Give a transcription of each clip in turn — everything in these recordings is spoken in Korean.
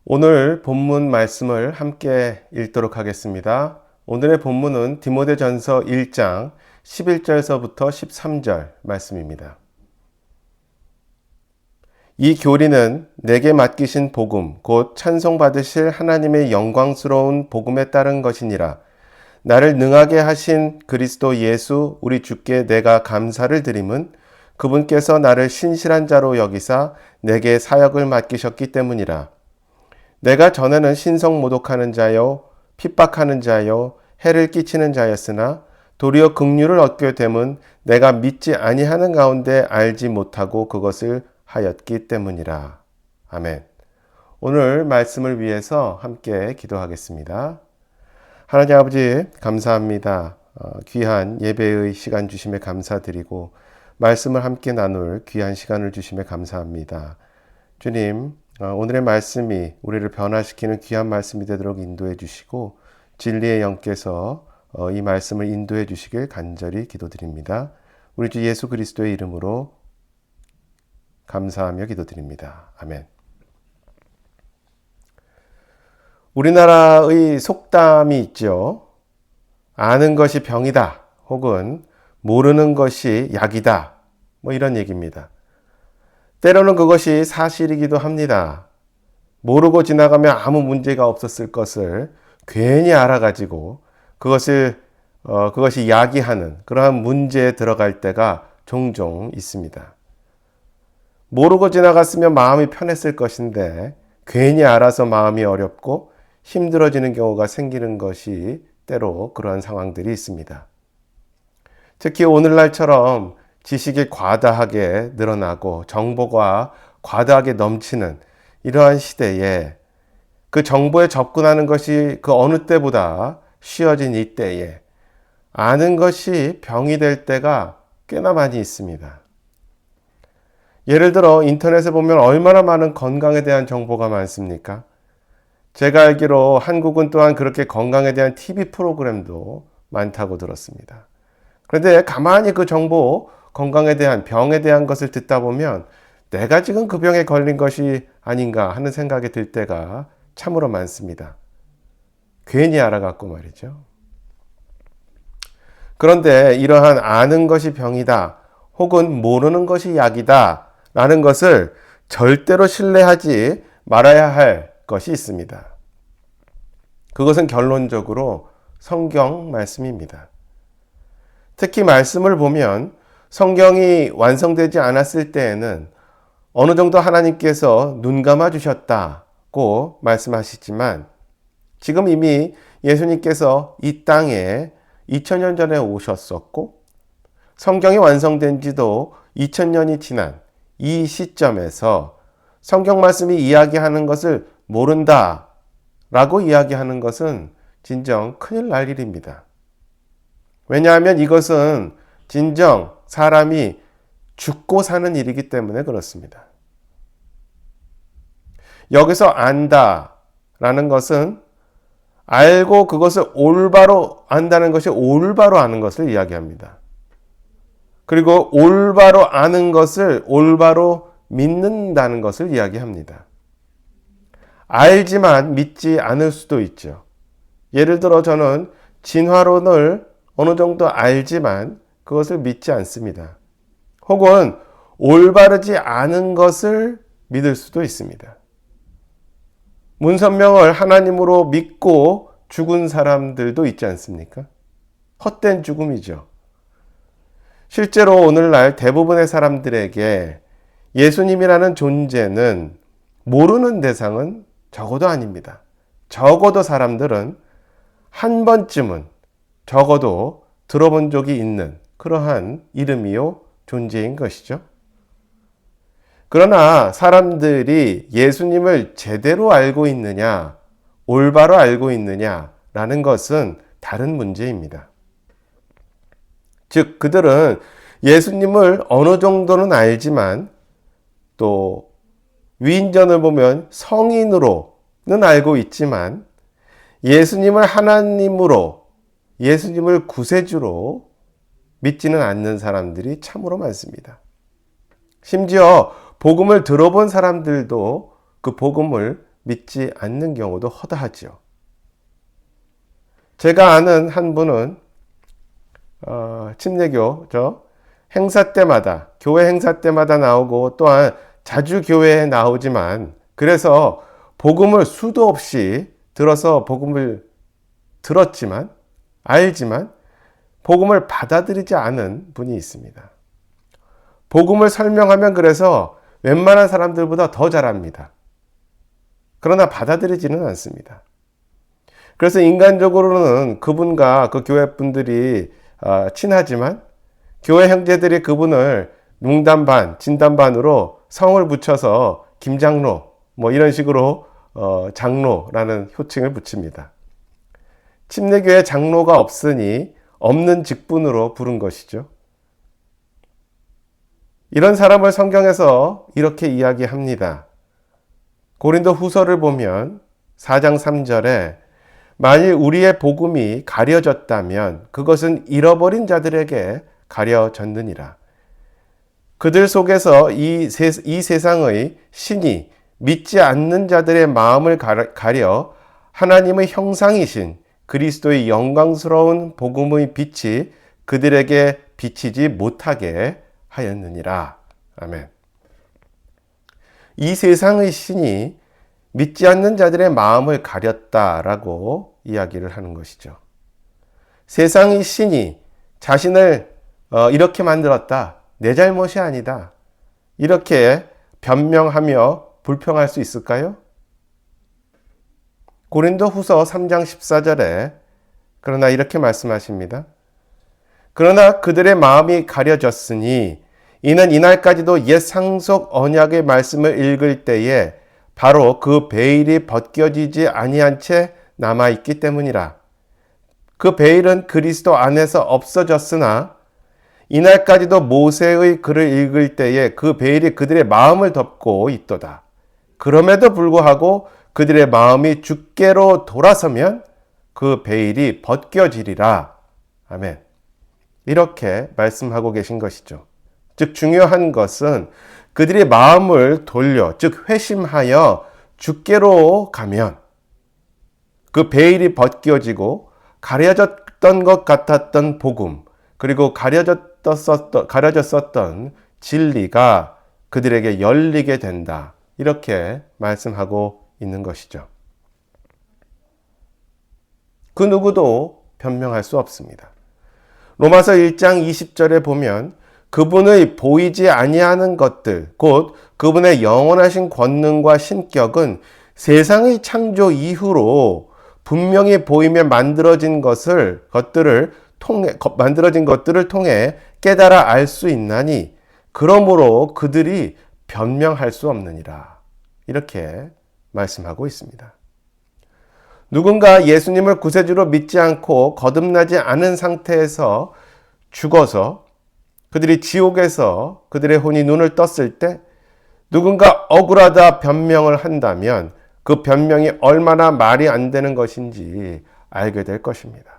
오늘 본문 말씀을 함께 읽도록 하겠습니다. 오늘의 본문은 디모데전서 1장 11절서부터 13절 말씀입니다. 이 교리는 내게 맡기신 복음, 곧 찬송받으실 하나님의 영광스러운 복음에 따른 것이니라. 나를 능하게 하신 그리스도 예수 우리 주께 내가 감사를 드림은 그분께서 나를 신실한 자로 여기사 내게 사역을 맡기셨기 때문이라. 내가 전에는 신성 모독하는 자요 핍박하는 자요 해를 끼치는 자였으나 도리어 긍휼을 얻게 됨은 내가 믿지 아니하는 가운데 알지 못하고 그것을 하였기 때문이라. 아멘. 오늘 말씀을 위해서 함께 기도하겠습니다. 하나님 아버지 감사합니다. 귀한 예배의 시간 주심에 감사드리고 말씀을 함께 나눌 귀한 시간을 주심에 감사합니다. 주님, 오늘의 말씀이 우리를 변화시키는 귀한 말씀이 되도록 인도해 주시고 진리의 영께서 이 말씀을 인도해 주시길 간절히 기도드립니다. 우리 주 예수 그리스도의 이름으로 감사하며 기도드립니다. 아멘. 우리나라의 속담이 있죠. 아는 것이 병이다 혹은 모르는 것이 약이다 이런 얘기입니다. 때로는 그것이 사실이기도 합니다. 모르고 지나가면 아무 문제가 없었을 것을 괜히 알아가지고 그것이 야기하는 그러한 문제에 들어갈 때가 종종 있습니다. 모르고 지나갔으면 마음이 편했을 것인데 괜히 알아서 마음이 어렵고 힘들어지는 경우가 생기는 것이 때로 그러한 상황들이 있습니다. 특히 오늘날처럼 지식이 과다하게 늘어나고 정보가 과다하게 넘치는 이러한 시대에 그 정보에 접근하는 것이 그 어느 때보다 쉬워진 이 때에 아는 것이 병이 될 때가 꽤나 많이 있습니다. 예를 들어 인터넷에 보면 얼마나 많은 건강에 대한 정보가 많습니까? 제가 알기로 한국은 또한 그렇게 건강에 대한 TV 프로그램도 많다고 들었습니다. 그런데 가만히 그 정보, 건강에 대한 병에 대한 것을 듣다 보면 내가 지금 그 병에 걸린 것이 아닌가 하는 생각이 들 때가 참으로 많습니다. 괜히 알아갖고 말이죠. 그런데 이러한 아는 것이 병이다 혹은 모르는 것이 약이다 라는 것을 절대로 신뢰하지 말아야 할 것이 있습니다. 그것은 결론적으로 성경 말씀입니다. 특히 말씀을 보면 성경이 완성되지 않았을 때에는 어느 정도 하나님께서 눈 감아 주셨다고 말씀하시지만 지금 이미 예수님께서 이 땅에 2000년 전에 오셨었고 성경이 완성된 지도 2000년이 지난 이 시점에서 성경 말씀이 이야기하는 것을 모른다 라고 이야기하는 것은 진정 큰일 날 일입니다. 왜냐하면 이것은 진정 사람이 죽고 사는 일이기 때문에 그렇습니다. 여기서 안다 라는 것은 알고 그것을 올바로 안다는 것이 올바로 아는 것을 이야기합니다. 그리고 올바로 아는 것을 올바로 믿는다는 것을 이야기합니다. 알지만 믿지 않을 수도 있죠. 예를 들어 저는 진화론을 어느 정도 알지만 그것을 믿지 않습니다. 혹은 올바르지 않은 것을 믿을 수도 있습니다. 문선명을 하나님으로 믿고 죽은 사람들도 있지 않습니까? 헛된 죽음이죠. 실제로 오늘날 대부분의 사람들에게 예수님이라는 존재는 모르는 대상은 적어도 아닙니다. 적어도 사람들은 한 번쯤은 적어도 들어본 적이 있는 그러한 이름이요 존재인 것이죠. 그러나 사람들이 예수님을 제대로 알고 있느냐, 올바로 알고 있느냐라는 것은 다른 문제입니다. 즉 그들은 예수님을 어느 정도는 알지만 또 위인전을 보면 성인으로는 알고 있지만 예수님을 하나님으로, 예수님을 구세주로 믿지는 않는 사람들이 참으로 많습니다. 심지어 복음을 들어본 사람들도 그 복음을 믿지 않는 경우도 허다하지요. 제가 아는 한 분은 침례교 행사 때마다, 교회 행사 때마다 나오고 또한 자주 교회에 나오지만, 그래서 복음을 수도 없이 들어서 복음을 들었지만, 알지만 복음을 받아들이지 않은 분이 있습니다. 복음을 설명하면 그래서 웬만한 사람들보다 더 잘합니다. 그러나 받아들이지는 않습니다. 그래서 인간적으로는 그분과 그 교회 분들이 친하지만 교회 형제들이 그분을 농담 반, 진담 반으로 성을 붙여서 김장로 이런 식으로 장로라는 호칭을 붙입니다. 침례교회 장로가 없으니 없는 직분으로 부른 것이죠. 이런 사람을 성경에서 이렇게 이야기합니다. 고린도 후서를 보면 4장 3절에 만일 우리의 복음이 가려졌다면 그것은 잃어버린 자들에게 가려졌느니라. 그들 속에서 이 세상의 신이 믿지 않는 자들의 마음을 가려 하나님의 형상이신 그리스도의 영광스러운 복음의 빛이 그들에게 비치지 못하게 하였느니라. 아멘. 이 세상의 신이 믿지 않는 자들의 마음을 가렸다라고 이야기를 하는 것이죠. 세상의 신이 자신을 이렇게 만들었다. 내 잘못이 아니다. 이렇게 변명하며 불평할 수 있을까요? 고린도 후서 3장 14절에 그러나 이렇게 말씀하십니다. 그러나 그들의 마음이 가려졌으니 이는 이날까지도 옛 상속 언약의 말씀을 읽을 때에 바로 그 베일이 벗겨지지 아니한 채 남아있기 때문이라. 그 베일은 그리스도 안에서 없어졌으나 이날까지도 모세의 글을 읽을 때에 그 베일이 그들의 마음을 덮고 있도다. 그럼에도 불구하고 그들의 마음이 주께로 돌아서면 그 베일이 벗겨지리라. 아멘. 이렇게 말씀하고 계신 것이죠. 즉 중요한 것은 그들의 마음을 돌려, 즉 회심하여 주께로 가면 그 베일이 벗겨지고 가려졌던 것 같았던 복음, 그리고 가려졌었던 진리가 그들에게 열리게 된다. 이렇게 말씀하고 있는 것이죠. 그 누구도 변명할 수 없습니다. 로마서 1장 20절에 보면 그분의 보이지 아니하는 것들, 곧 그분의 영원하신 권능과 신격은 세상의 창조 이후로 분명히 보이며 만들어진 것들을 통해 깨달아 알 수 있나니 그러므로 그들이 변명할 수 없느니라. 이렇게 말씀하고 있습니다. 누군가 예수님을 구세주로 믿지 않고 거듭나지 않은 상태에서 죽어서 그들이 지옥에서 그들의 혼이 눈을 떴을 때 누군가 억울하다 변명을 한다면 그 변명이 얼마나 말이 안 되는 것인지 알게 될 것입니다.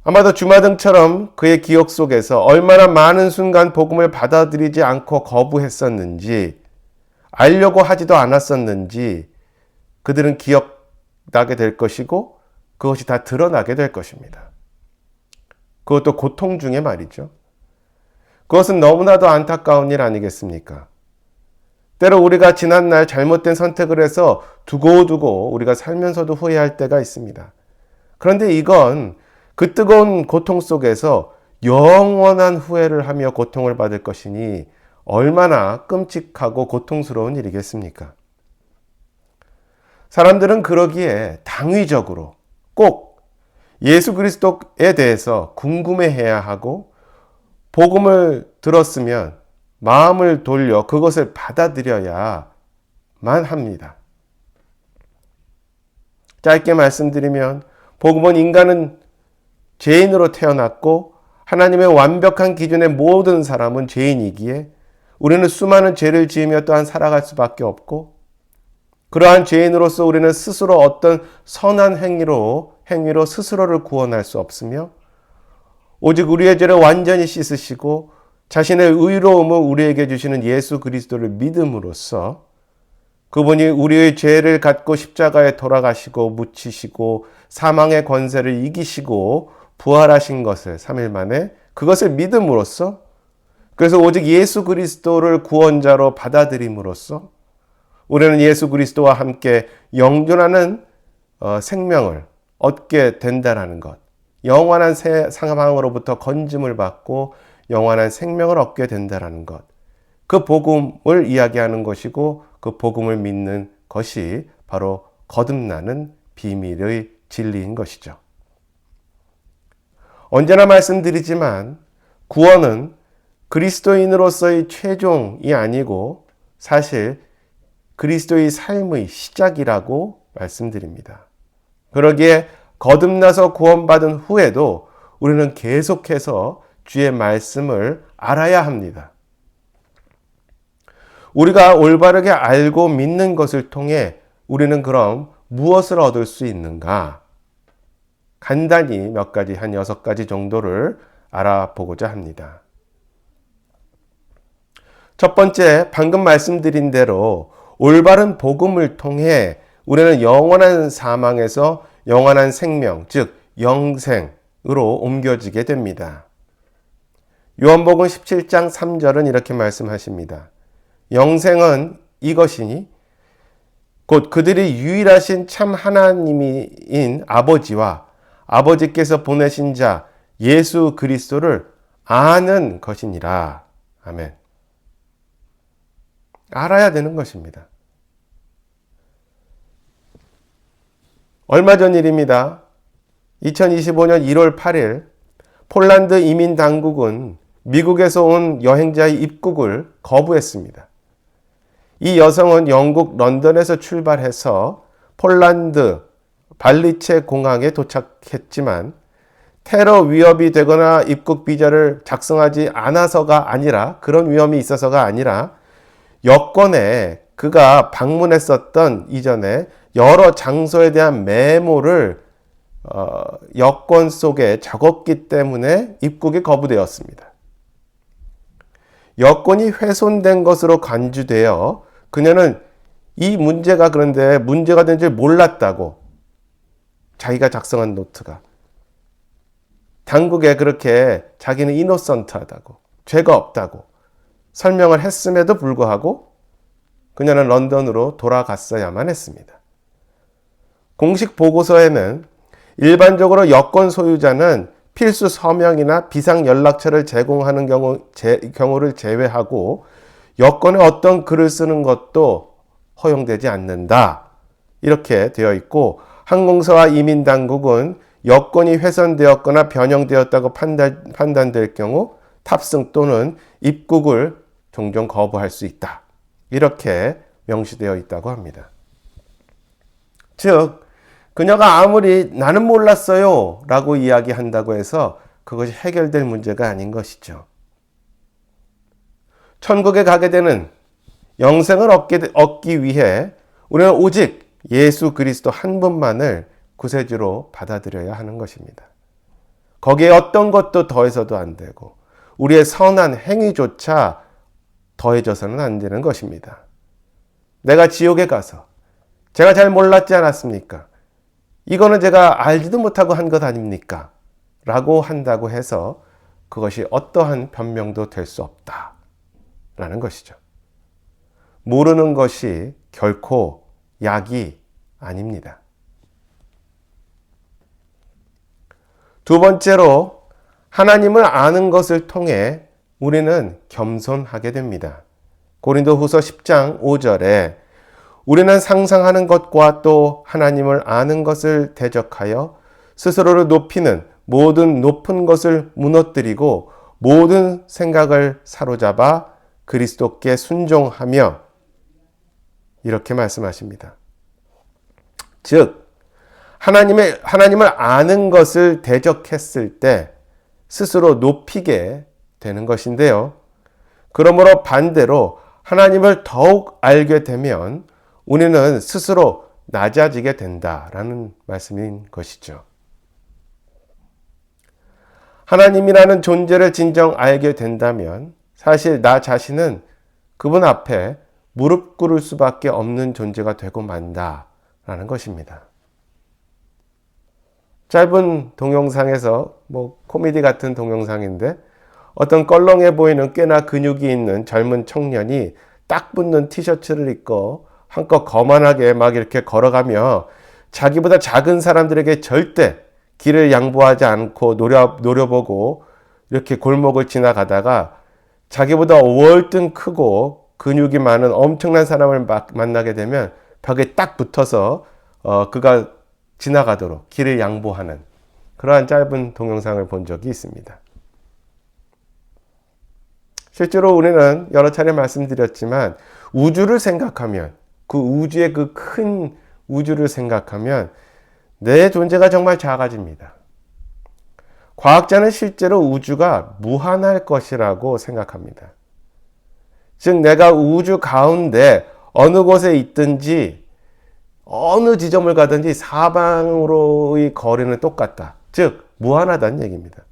아마도 주마등처럼 그의 기억 속에서 얼마나 많은 순간 복음을 받아들이지 않고 거부했었는지, 알려고 하지도 않았었는지 그들은 기억나게 될 것이고 그것이 다 드러나게 될 것입니다. 그것도 고통 중에 말이죠. 그것은 너무나도 안타까운 일 아니겠습니까? 때로 우리가 지난날 잘못된 선택을 해서 두고두고 우리가 살면서도 후회할 때가 있습니다. 그런데 이건 그 뜨거운 고통 속에서 영원한 후회를 하며 고통을 받을 것이니 얼마나 끔찍하고 고통스러운 일이겠습니까? 사람들은 그러기에 당위적으로 꼭 예수 그리스도에 대해서 궁금해해야 하고 복음을 들었으면 마음을 돌려 그것을 받아들여야만 합니다. 짧게 말씀드리면 복음은 인간은 죄인으로 태어났고 하나님의 완벽한 기준의 모든 사람은 죄인이기에 우리는 수많은 죄를 지으며 또한 살아갈 수밖에 없고 그러한 죄인으로서 우리는 스스로 어떤 선한 행위로 스스로를 구원할 수 없으며 오직 우리의 죄를 완전히 씻으시고 자신의 의로움을 우리에게 주시는 예수 그리스도를 믿음으로써 그분이 우리의 죄를 갖고 십자가에 돌아가시고 묻히시고 사망의 권세를 이기시고 부활하신 것을 3일 만에 그것을 믿음으로써, 그래서 오직 예수 그리스도를 구원자로 받아들임으로써 우리는 예수 그리스도와 함께 영존하는 생명을 얻게 된다는 것, 영원한 사망으로부터 건짐을 받고 영원한 생명을 얻게 된다는 것, 그 복음을 이야기하는 것이고 그 복음을 믿는 것이 바로 거듭나는 비밀의 진리인 것이죠. 언제나 말씀드리지만 구원은 그리스도인으로서의 최종이 아니고 사실 그리스도의 삶의 시작이라고 말씀드립니다. 그러기에 거듭나서 구원받은 후에도 우리는 계속해서 주의 말씀을 알아야 합니다. 우리가 올바르게 알고 믿는 것을 통해 우리는 그럼 무엇을 얻을 수 있는가? 간단히 몇 가지, 한 6가지 정도를 알아보고자 합니다. 첫 번째, 방금 말씀드린 대로 올바른 복음을 통해 우리는 영원한 사망에서 영원한 생명, 즉 영생으로 옮겨지게 됩니다. 요한복음 17장 3절은 이렇게 말씀하십니다. 영생은 이것이니 곧 그들이 유일하신 참 하나님인 아버지와 아버지께서 보내신 자 예수 그리스도를 아는 것이니라. 아멘. 알아야 되는 것입니다. 얼마 전 일입니다. 2025년 1월 8일 폴란드 이민 당국은 미국에서 온 여행자의 입국을 거부했습니다. 이 여성은 영국 런던에서 출발해서 폴란드 발리체 공항에 도착했지만 테러 위협이 되거나 입국 비자를 작성하지 않아서가 아니라, 그런 위험이 있어서가 아니라 여권에 그가 방문했었던 이전에 여러 장소에 대한 메모를 여권 속에 적었기 때문에 입국이 거부되었습니다. 여권이 훼손된 것으로 간주되어 그녀는 이 문제가, 그런데 문제가 된 줄 몰랐다고, 자기가 작성한 노트가 당국에 그렇게 자기는 이노선트하다고, 죄가 없다고 설명을 했음에도 불구하고 그녀는 런던으로 돌아갔어야만 했습니다. 공식 보고서에는 일반적으로 여권 소유자는 필수 서명이나 비상 연락처를 제공하는 경우를 제외하고 여권에 어떤 글을 쓰는 것도 허용되지 않는다, 이렇게 되어 있고, 항공사와 이민당국은 여권이 훼손되었거나 변형되었다고 판단될 경우 탑승 또는 입국을 종종 거부할 수 있다, 이렇게 명시되어 있다고 합니다. 즉 그녀가 아무리 나는 몰랐어요 라고 이야기한다고 해서 그것이 해결될 문제가 아닌 것이죠. 천국에 가게 되는 영생을 얻기 위해 우리는 오직 예수 그리스도 한 분만을 구세주로 받아들여야 하는 것입니다. 거기에 어떤 것도 더해서도 안 되고 우리의 선한 행위조차 더해져서는 안 되는 것입니다. 내가 지옥에 가서 제가 잘 몰랐지 않았습니까? 이거는 제가 알지도 못하고 한 것 아닙니까? 라고 한다고 해서 그것이 어떠한 변명도 될 수 없다 라는 것이죠. 모르는 것이 결코 약이 아닙니다. 두 번째로, 하나님을 아는 것을 통해 우리는 겸손하게 됩니다. 고린도후서 10장 5절에 우리는 상상하는 것과 또 하나님을 아는 것을 대적하여 스스로를 높이는 모든 높은 것을 무너뜨리고 모든 생각을 사로잡아 그리스도께 순종하며, 이렇게 말씀하십니다. 즉 하나님을 아는 것을 대적했을 때 스스로 높이게 되는 것인데요. 그러므로 반대로 하나님을 더욱 알게 되면 우리는 스스로 낮아지게 된다라는 말씀인 것이죠. 하나님이라는 존재를 진정 알게 된다면 사실 나 자신은 그분 앞에 무릎 꿇을 수밖에 없는 존재가 되고 만다라는 것입니다. 짧은 동영상에서 코미디 같은 동영상인데 어떤 껄렁해 보이는 꽤나 근육이 있는 젊은 청년이 딱 붙는 티셔츠를 입고 한껏 거만하게 막 이렇게 걸어가며 자기보다 작은 사람들에게 절대 길을 양보하지 않고 노려보고 이렇게 골목을 지나가다가 자기보다 월등 크고 근육이 많은 엄청난 사람을 만나게 되면 벽에 딱 붙어서 그가 지나가도록 길을 양보하는 그러한 짧은 동영상을 본 적이 있습니다. 실제로 우리는 여러 차례 말씀드렸지만 우주를 생각하면 그 우주의 그 큰 우주를 생각하면 내 존재가 정말 작아집니다. 과학자는 실제로 우주가 무한할 것이라고 생각합니다. 즉 내가 우주 가운데 어느 곳에 있든지 어느 지점을 가든지 사방으로의 거리는 똑같다. 즉 무한하다는 얘기입니다.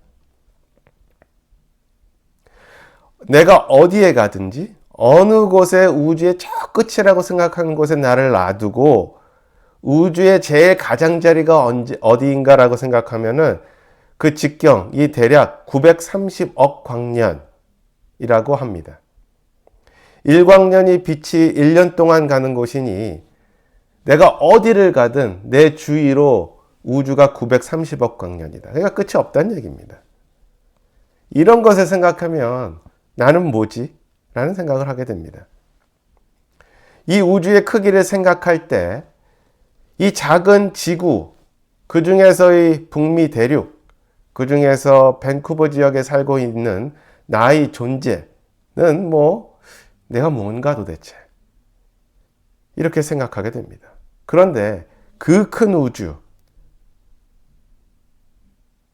내가 어디에 가든지 어느 곳에 우주의 저 끝이라고 생각하는 곳에 나를 놔두고 우주의 제일 가장자리가 어디인가라고 생각하면은 그 직경이 대략 930억 광년이라고 합니다. 1광년이 빛이 1년 동안 가는 곳이니 내가 어디를 가든 내 주위로 우주가 930억 광년이다. 그러니까 끝이 없다는 얘기입니다. 이런 것을 생각하면 나는 뭐지? 라는 생각을 하게 됩니다. 이 우주의 크기를 생각할 때 이 작은 지구, 그 중에서의 북미 대륙, 그 중에서 밴쿠버 지역에 살고 있는 나의 존재는 내가 뭔가 도대체 이렇게 생각하게 됩니다. 그런데 그 큰 우주,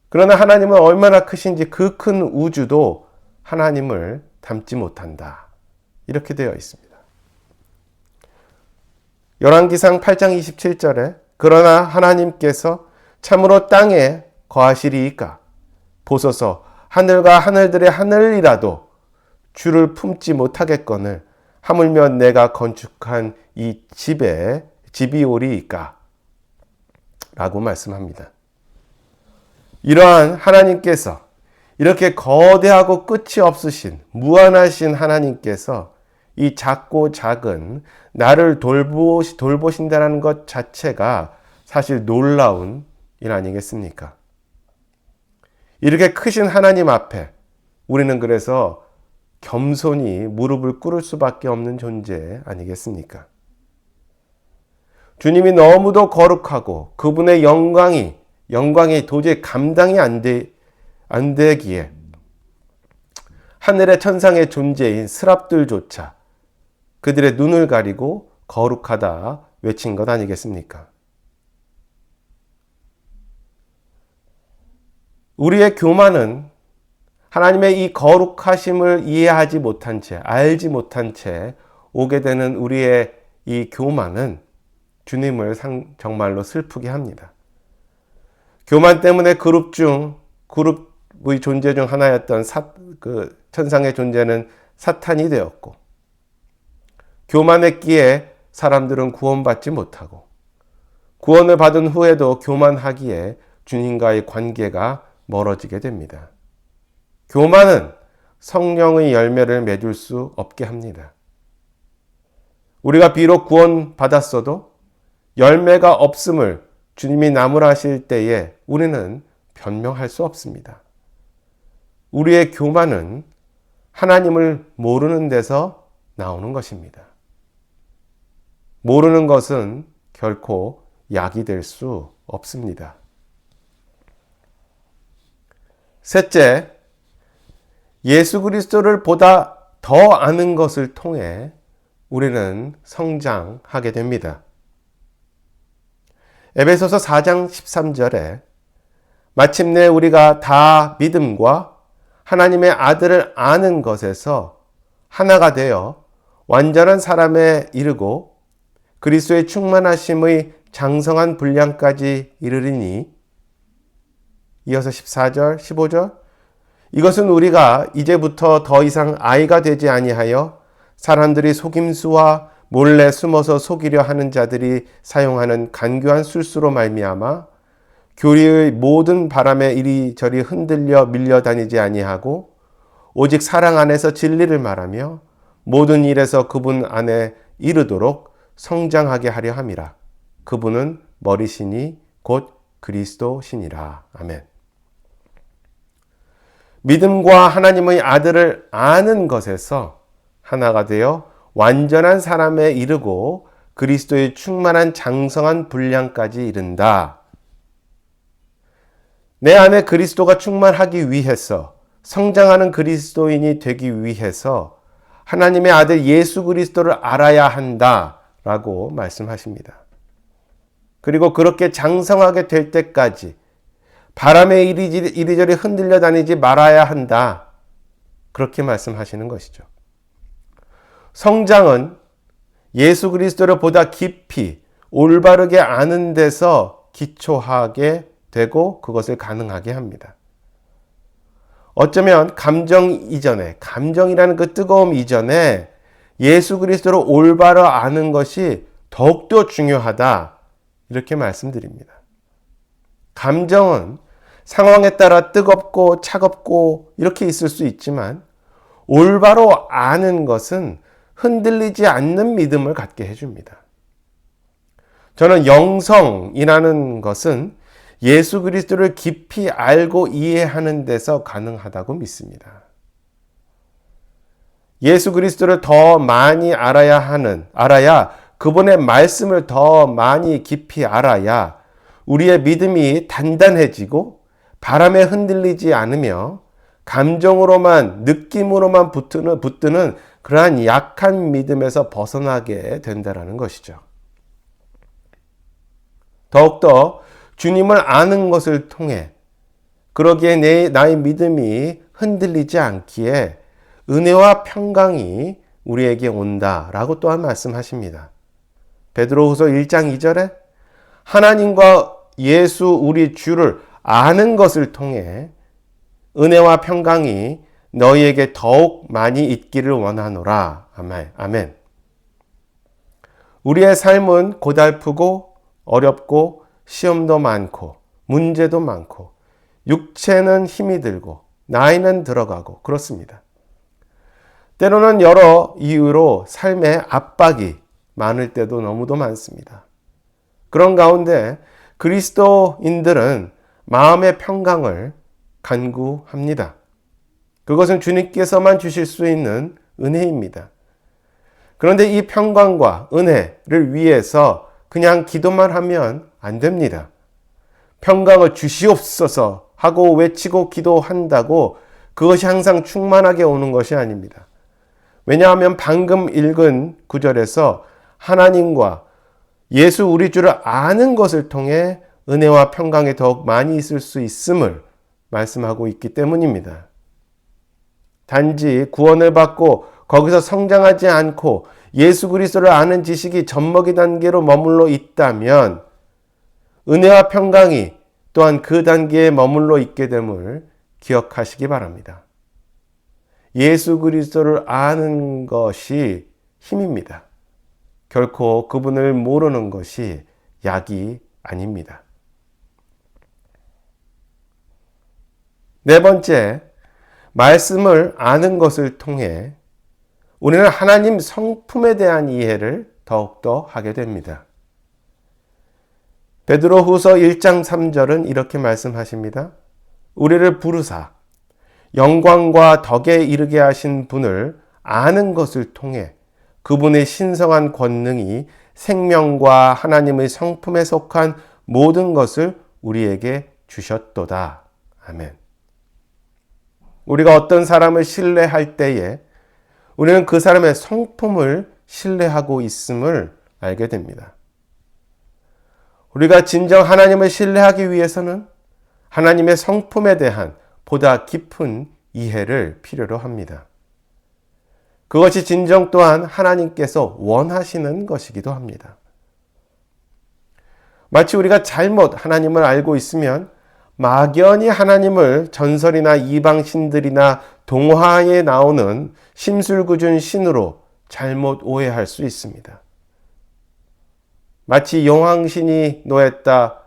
그러나 하나님은 얼마나 크신지 그 큰 우주도 하나님을 닮지 못한다. 이렇게 되어 있습니다. 열왕기상 8장 27절에 그러나 하나님께서 참으로 땅에 거하시리이까 보소서 하늘과 하늘들의 하늘이라도 주를 품지 못하겠거늘 하물며 내가 건축한 이 집이 오리이까 라고 말씀합니다. 이러한 하나님께서 이렇게 거대하고 끝이 없으신 무한하신 하나님께서 이 작고 작은 나를 돌보신다는 것 자체가 사실 놀라운 일 아니겠습니까? 이렇게 크신 하나님 앞에 우리는 그래서 겸손히 무릎을 꿇을 수밖에 없는 존재 아니겠습니까? 주님이 너무도 거룩하고 그분의 영광이 도저히 감당이 안 되기에 하늘의 천상의 존재인 스랍들조차 그들의 눈을 가리고 거룩하다 외친 것 아니겠습니까? 우리의 교만은 하나님의 이 거룩하심을 이해하지 못한 채, 알지 못한 채 오게 되는 우리의 이 교만은 주님을 정말로 슬프게 합니다. 교만 때문에 그룹의 존재 중 하나였던 천상의 존재는 사탄이 되었고, 교만했기에 사람들은 구원받지 못하고, 구원을 받은 후에도 교만하기에 주님과의 관계가 멀어지게 됩니다. 교만은 성령의 열매를 맺을 수 없게 합니다. 우리가 비록 구원받았어도 열매가 없음을 주님이 나무라실 때에 우리는 변명할 수 없습니다. 우리의 교만은 하나님을 모르는 데서 나오는 것입니다. 모르는 것은 결코 약이 될 수 없습니다. 셋째, 예수 그리스도를 보다 더 아는 것을 통해 우리는 성장하게 됩니다. 에베소서 4장 13절에 마침내 우리가 다 믿음과 하나님의 아들을 아는 것에서 하나가 되어 완전한 사람에 이르고 그리스도의 충만하심의 장성한 분량까지 이르리니, 이어서 14절, 15절, 이것은 우리가 이제부터 더 이상 아이가 되지 아니하여 사람들이 속임수와 몰래 숨어서 속이려 하는 자들이 사용하는 간교한 술수로 말미암아 교리의 모든 바람에 이리저리 흔들려 밀려다니지 아니하고 오직 사랑 안에서 진리를 말하며 모든 일에서 그분 안에 이르도록 성장하게 하려 함이라. 그분은 머리시니 곧 그리스도시니라. 아멘. 믿음과 하나님의 아들을 아는 것에서 하나가 되어 완전한 사람에 이르고 그리스도의 충만한 장성한 분량까지 이른다. 내 안에 그리스도가 충만하기 위해서, 성장하는 그리스도인이 되기 위해서 하나님의 아들 예수 그리스도를 알아야 한다라고 말씀하십니다. 그리고 그렇게 장성하게 될 때까지 바람에 이리저리 흔들려 다니지 말아야 한다. 그렇게 말씀하시는 것이죠. 성장은 예수 그리스도를 보다 깊이 올바르게 아는 데서 기초하게 되고 그것을 가능하게 합니다. 어쩌면 감정 이전에, 감정이라는 그 뜨거움 이전에 예수 그리스도를 올바로 아는 것이 더욱더 중요하다. 이렇게 말씀드립니다. 감정은 상황에 따라 뜨겁고 차갑고 이렇게 있을 수 있지만 올바로 아는 것은 흔들리지 않는 믿음을 갖게 해줍니다. 저는 영성이라는 것은 예수 그리스도를 깊이 알고 이해하는 데서 가능하다고 믿습니다. 예수 그리스도를 더 많이 알아야 그분의 말씀을 더 많이 깊이 알아야 우리의 믿음이 단단해지고 바람에 흔들리지 않으며 감정으로만 느낌으로만 붙드는 그러한 약한 믿음에서 벗어나게 된다는 것이죠. 더욱더 주님을 아는 것을 통해 그러기에 나의 믿음이 흔들리지 않기에 은혜와 평강이 우리에게 온다라고 또한 말씀하십니다. 베드로후서 1장 2절에 하나님과 예수 우리 주를 아는 것을 통해 은혜와 평강이 너희에게 더욱 많이 있기를 원하노라. 아멘. 우리의 삶은 고달프고 어렵고 시험도 많고 문제도 많고 육체는 힘이 들고 나이는 들어가고 그렇습니다. 때로는 여러 이유로 삶의 압박이 많을 때도 너무도 많습니다. 그런 가운데 그리스도인들은 마음의 평강을 간구합니다. 그것은 주님께서만 주실 수 있는 은혜입니다. 그런데 이 평강과 은혜를 위해서 그냥 기도만 하면 안 됩니다. 평강을 주시옵소서 하고 외치고 기도한다고 그것이 항상 충만하게 오는 것이 아닙니다. 왜냐하면 방금 읽은 구절에서 하나님과 예수 우리 주를 아는 것을 통해 은혜와 평강이 더욱 많이 있을 수 있음을 말씀하고 있기 때문입니다. 단지 구원을 받고 거기서 성장하지 않고 예수 그리스도를 아는 지식이 젖먹이 단계로 머물러 있다면 은혜와 평강이 또한 그 단계에 머물러 있게 됨을 기억하시기 바랍니다. 예수 그리스도를 아는 것이 힘입니다. 결코 그분을 모르는 것이 약이 아닙니다. 네 번째, 말씀을 아는 것을 통해 우리는 하나님 성품에 대한 이해를 더욱더 하게 됩니다. 베드로후서 1장 3절은 이렇게 말씀하십니다. 우리를 부르사 영광과 덕에 이르게 하신 분을 아는 것을 통해 그분의 신성한 권능이 생명과 하나님의 성품에 속한 모든 것을 우리에게 주셨도다. 아멘. 우리가 어떤 사람을 신뢰할 때에 우리는 그 사람의 성품을 신뢰하고 있음을 알게 됩니다. 우리가 진정 하나님을 신뢰하기 위해서는 하나님의 성품에 대한 보다 깊은 이해를 필요로 합니다. 그것이 진정 또한 하나님께서 원하시는 것이기도 합니다. 마치 우리가 잘못 하나님을 알고 있으면 막연히 하나님을 전설이나 이방신들이나 동화에 나오는 심술궂은 신으로 잘못 오해할 수 있습니다. 마치 용왕신이 노했다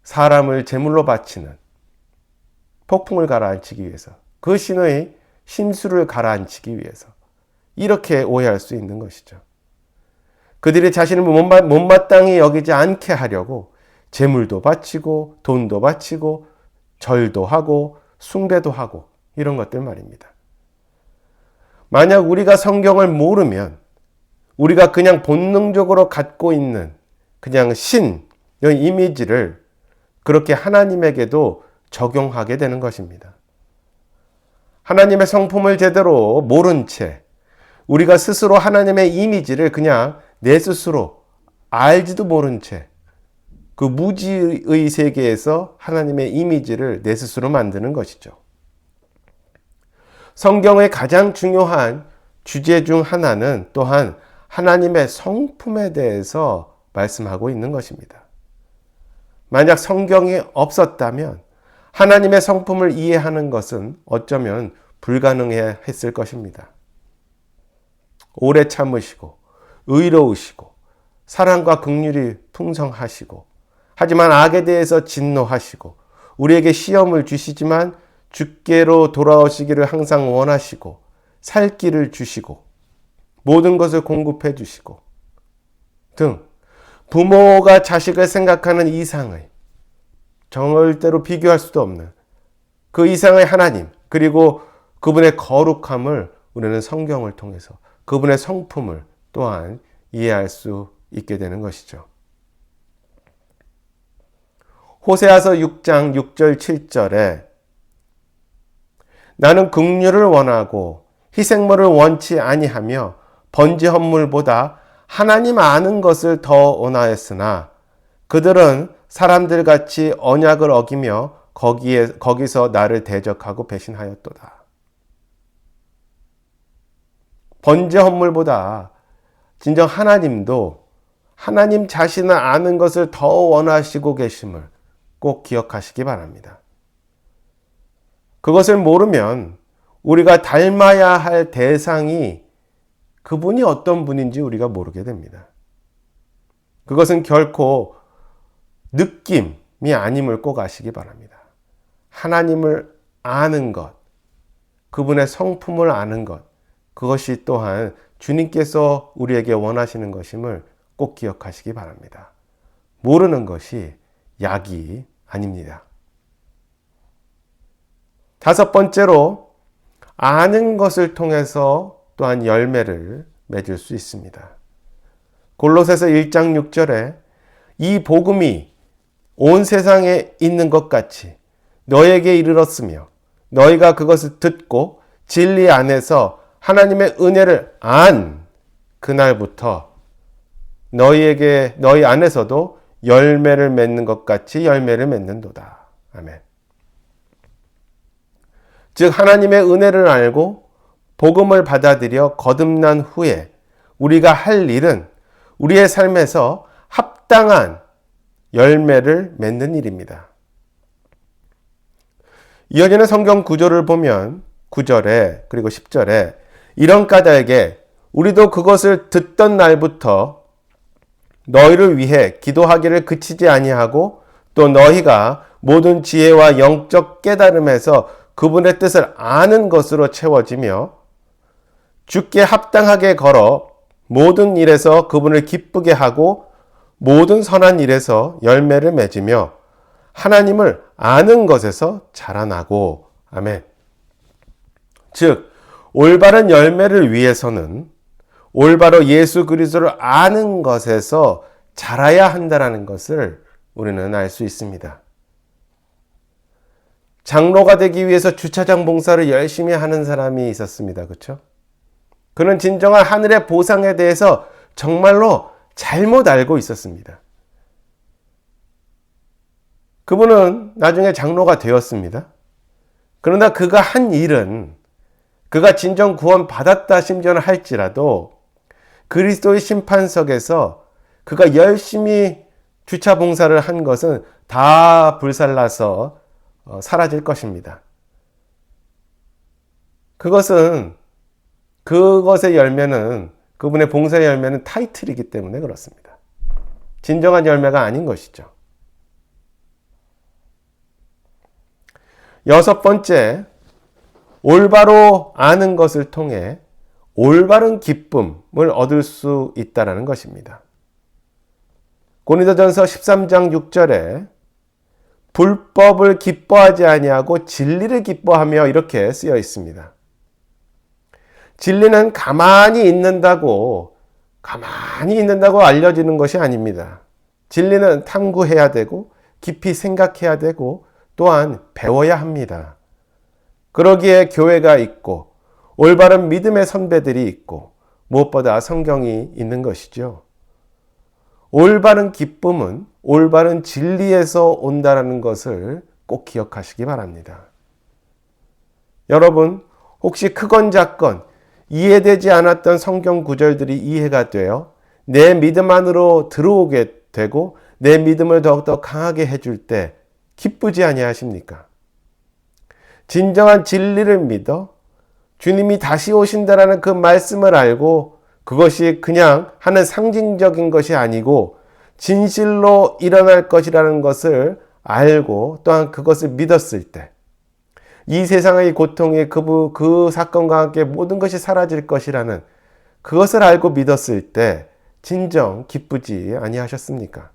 사람을 제물로 바치는 폭풍을 가라앉히기 위해서, 그 신의 심수를 가라앉히기 위해서 이렇게 오해할 수 있는 것이죠. 그들이 자신을 못마땅히 여기지 않게 하려고 제물도 바치고 돈도 바치고 절도 하고 숭배도 하고 이런 것들 말입니다. 만약 우리가 성경을 모르면 우리가 그냥 본능적으로 갖고 있는 그냥 신의 이미지를 그렇게 하나님에게도 적용하게 되는 것입니다. 하나님의 성품을 제대로 모른 채 우리가 스스로 하나님의 이미지를 그냥 내 스스로 알지도 모른 채 그 무지의 세계에서 하나님의 이미지를 내 스스로 만드는 것이죠. 성경의 가장 중요한 주제 중 하나는 또한 하나님의 성품에 대해서 말씀하고 있는 것입니다. 만약 성경이 없었다면 하나님의 성품을 이해하는 것은 어쩌면 불가능했을 것입니다. 오래 참으시고 의로우시고 사랑과 긍휼이 풍성하시고 하지만 악에 대해서 진노하시고 우리에게 시험을 주시지만 주께로 돌아오시기를 항상 원하시고 살 길을 주시고 모든 것을 공급해 주시고 등 부모가 자식을 생각하는 이상의 절대로 비교할 수도 없는 그 이상의 하나님, 그리고 그분의 거룩함을 우리는 성경을 통해서 그분의 성품을 또한 이해할 수 있게 되는 것이죠. 호세아서 6장 6절 7절에 나는 긍휼을 원하고 희생물을 원치 아니하며 번제 헌물보다 하나님 아는 것을 더 원하였으나 그들은 사람들같이 언약을 어기며 거기서 나를 대적하고 배신하였도다. 번제 헌물보다 진정 하나님도 하나님 자신을 아는 것을 더 원하시고 계심을 꼭 기억하시기 바랍니다. 그것을 모르면 우리가 닮아야 할 대상이 그분이 어떤 분인지 우리가 모르게 됩니다. 그것은 결코 느낌이 아님을 꼭 아시기 바랍니다. 하나님을 아는 것, 그분의 성품을 아는 것, 그것이 또한 주님께서 우리에게 원하시는 것임을 꼭 기억하시기 바랍니다. 모르는 것이 약이 아닙니다. 다섯 번째로 아는 것을 통해서 또한 열매를 맺을 수 있습니다. 골로새서 1장 6절에 이 복음이 온 세상에 있는 것 같이 너에게 이르렀으며 너희가 그것을 듣고 진리 안에서 하나님의 은혜를 안 그날부터 너희 안에서도 열매를 맺는 것 같이 열매를 맺는도다. 아멘. 즉 하나님의 은혜를 알고 복음을 받아들여 거듭난 후에 우리가 할 일은 우리의 삶에서 합당한 열매를 맺는 일입니다. 이어지는 성경 구절을 보면 9절에 그리고 10절에 이런 까닭에 우리도 그것을 듣던 날부터 너희를 위해 기도하기를 그치지 아니하고 또 너희가 모든 지혜와 영적 깨달음에서 그분의 뜻을 아는 것으로 채워지며 주께 합당하게 걸어 모든 일에서 그분을 기쁘게 하고 모든 선한 일에서 열매를 맺으며 하나님을 아는 것에서 자라나고. 아멘. 즉 올바른 열매를 위해서는 올바로 예수 그리스도를 아는 것에서 자라야 한다는 것을 우리는 알 수 있습니다. 장로가 되기 위해서 주차장 봉사를 열심히 하는 사람이 있었습니다. 그렇죠? 그는 진정한 하늘의 보상에 대해서 정말로 잘못 알고 있었습니다. 그분은 나중에 장로가 되었습니다. 그러나 그가 한 일은 그가 진정 구원 받았다 심지어는 할지라도 그리스도의 심판석에서 그가 열심히 주차 봉사를 한 것은 다 불살라서 사라질 것입니다. 그것은 그것의 열매는, 그분의 봉사의 열매는 타이틀이기 때문에 그렇습니다. 진정한 열매가 아닌 것이죠. 여섯 번째, 올바로 아는 것을 통해 올바른 기쁨을 얻을 수 있다는 것입니다. 고린도전서 13장 6절에 불법을 기뻐하지 아니하고 진리를 기뻐하며 이렇게 쓰여 있습니다. 진리는 가만히 있는다고 알려지는 것이 아닙니다. 진리는 탐구해야 되고 깊이 생각해야 되고 또한 배워야 합니다. 그러기에 교회가 있고 올바른 믿음의 선배들이 있고 무엇보다 성경이 있는 것이죠. 올바른 기쁨은 올바른 진리에서 온다는 것을 꼭 기억하시기 바랍니다. 여러분, 혹시 크건 작건 이해되지 않았던 성경 구절들이 이해가 되어 내 믿음 안으로 들어오게 되고 내 믿음을 더욱더 강하게 해줄 때 기쁘지 아니하십니까? 진정한 진리를 믿어 주님이 다시 오신다라는 그 말씀을 알고 그것이 그냥 하는 상징적인 것이 아니고 진실로 일어날 것이라는 것을 알고 또한 그것을 믿었을 때 이 세상의 고통이 그 사건과 함께 모든 것이 사라질 것이라는 그것을 알고 믿었을 때 진정 기쁘지 아니하셨습니까?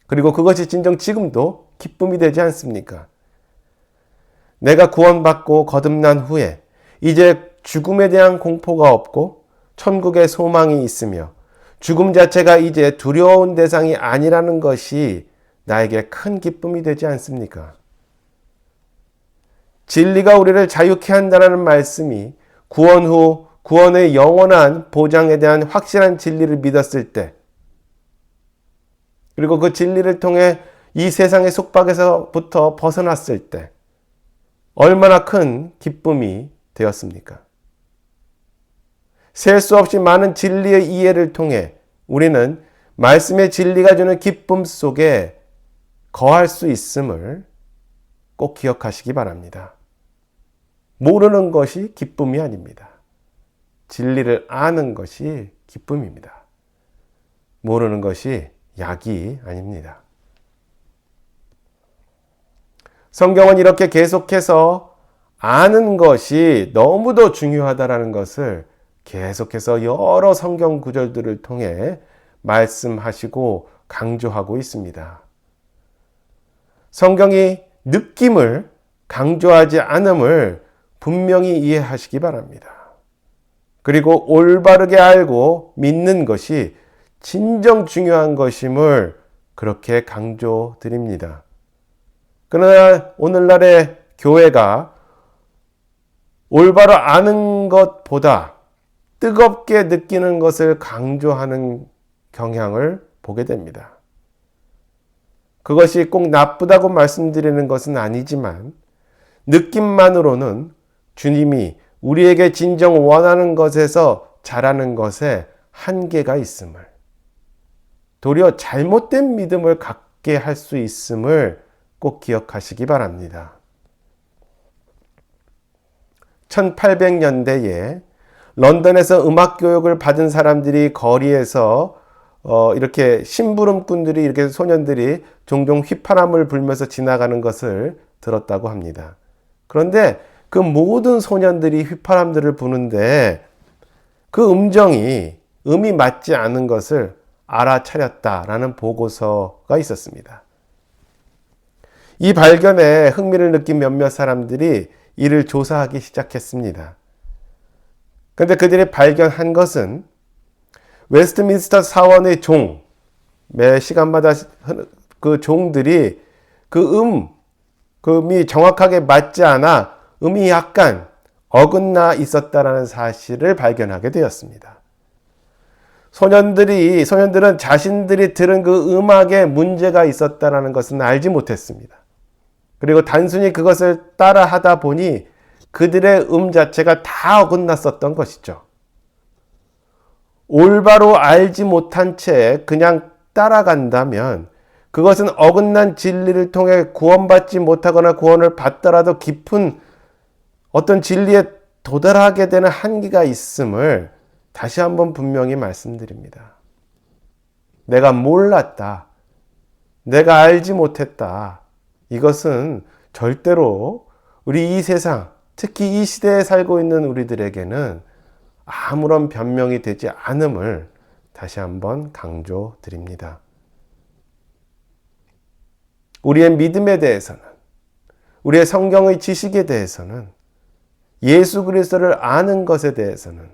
그리고 그것이 진정 지금도 기쁨이 되지 않습니까? 내가 구원받고 거듭난 후에 이제 죽음에 대한 공포가 없고 천국에 소망이 있으며 죽음 자체가 이제 두려운 대상이 아니라는 것이 나에게 큰 기쁨이 되지 않습니까? 진리가 우리를 자유케 한다는 말씀이 구원 후 구원의 영원한 보장에 대한 확실한 진리를 믿었을 때 그리고 그 진리를 통해 이 세상의 속박에서부터 벗어났을 때 얼마나 큰 기쁨이 되었습니까? 셀 수 없이 많은 진리의 이해를 통해 우리는 말씀의 진리가 주는 기쁨 속에 거할 수 있음을 꼭 기억하시기 바랍니다. 모르는 것이 기쁨이 아닙니다. 진리를 아는 것이 기쁨입니다. 모르는 것이 약이 아닙니다. 성경은 이렇게 계속해서 아는 것이 너무도 중요하다는 것을 계속해서 여러 성경 구절들을 통해 말씀하시고 강조하고 있습니다. 성경이 느낌을 강조하지 않음을 분명히 이해하시기 바랍니다. 그리고 올바르게 알고 믿는 것이 진정 중요한 것임을 그렇게 강조드립니다. 그러나 오늘날의 교회가 올바로 아는 것보다 뜨겁게 느끼는 것을 강조하는 경향을 보게 됩니다. 그것이 꼭 나쁘다고 말씀드리는 것은 아니지만 느낌만으로는 주님이 우리에게 진정 원하는 것에서 자라는 것에 한계가 있음을, 도리어 잘못된 믿음을 갖게 할 수 있음을 꼭 기억하시기 바랍니다. 1800년대에 런던에서 음악 교육을 받은 사람들이 거리에서 이렇게 심부름꾼들이 이렇게 소년들이 종종 휘파람을 불면서 지나가는 것을 들었다고 합니다. 그런데 그 모든 소년들이 휘파람들을 부는데 그 음이 맞지 않은 것을 알아차렸다라는 보고서가 있었습니다. 이 발견에 흥미를 느낀 몇몇 사람들이 이를 조사하기 시작했습니다. 그런데 그들이 발견한 것은 웨스트민스터 사원의 매 시간마다 그 종들이 음이 정확하게 맞지 않아 음이 약간 어긋나 있었다라는 사실을 발견하게 되었습니다. 소년들은 자신들이 들은 그 음악에 문제가 있었다라는 것은 알지 못했습니다. 그리고 단순히 그것을 따라 하다 보니 그들의 자체가 다 어긋났었던 것이죠. 올바로 알지 못한 채 그냥 따라간다면 그것은 어긋난 진리를 통해 구원받지 못하거나 구원을 받더라도 깊은 어떤 진리의 도달하게 되는 한계가 있음을 다시 한번 분명히 말씀드립니다. 내가 몰랐다. 내가 알지 못했다. 이것은 절대로 우리 이 세상, 특히 이 시대에 살고 있는 우리들에게는 아무런 변명이 되지 않음을 다시 한번 강조드립니다. 우리의 믿음에 대해서는, 우리의 성경의 지식에 대해서는, 예수 그리스도를 아는 것에 대해서는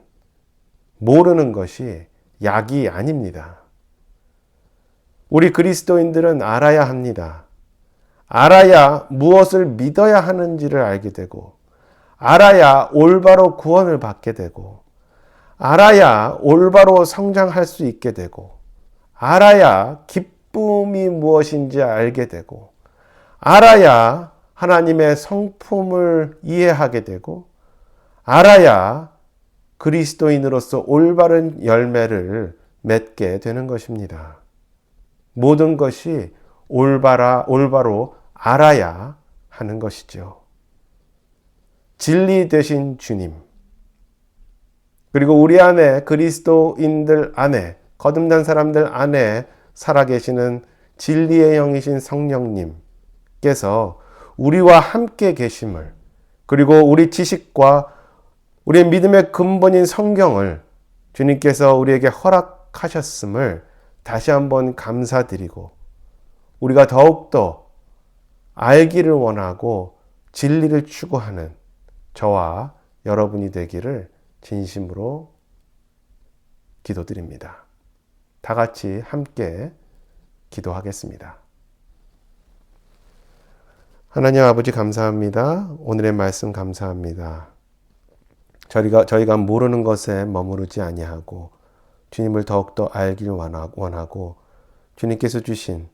모르는 것이 약이 아닙니다. 우리 그리스도인들은 알아야 합니다. 알아야 무엇을 믿어야 하는지를 알게 되고, 알아야 올바로 구원을 받게 되고, 알아야 올바로 성장할 수 있게 되고, 알아야 기쁨이 무엇인지 알게 되고, 알아야 하나님의 성품을 이해하게 되고, 알아야 그리스도인으로서 올바른 열매를 맺게 되는 것입니다. 모든 것이 올바로 알아야 하는 것이죠. 진리 되신 주님, 그리고 우리 안에 그리스도인들 안에, 거듭난 사람들 안에 살아계시는 진리의 영이신 성령님께서 우리와 함께 계심을, 그리고 우리 지식과 우리의 믿음의 근본인 성경을 주님께서 우리에게 허락하셨음을 다시 한번 감사드리고, 우리가 더욱더 알기를 원하고 진리를 추구하는 저와 여러분이 되기를 진심으로 기도드립니다. 다 같이 함께 기도하겠습니다. 하나님 아버지 감사합니다. 오늘의 말씀 감사합니다. 저희가 모르는 것에 머무르지 아니하고 주님을 더욱더 알기를 원하고 주님께서 주신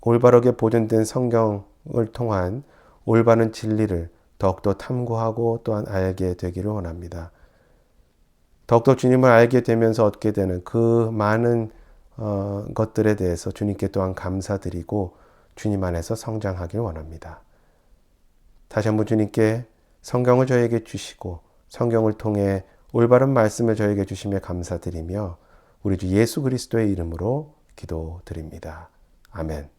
올바르게 보존된 성경을 통한 올바른 진리를 더욱더 탐구하고 또한 알게 되기를 원합니다. 더욱더 주님을 알게 되면서 얻게 되는 그 많은 것들에 대해서 주님께 또한 감사드리고 주님 안에서 성장하길 원합니다. 다시 한번 주님께 성경을 저에게 주시고 성경을 통해 올바른 말씀을 저에게 주시며 감사드리며 우리 주 예수 그리스도의 이름으로 기도드립니다. 아멘.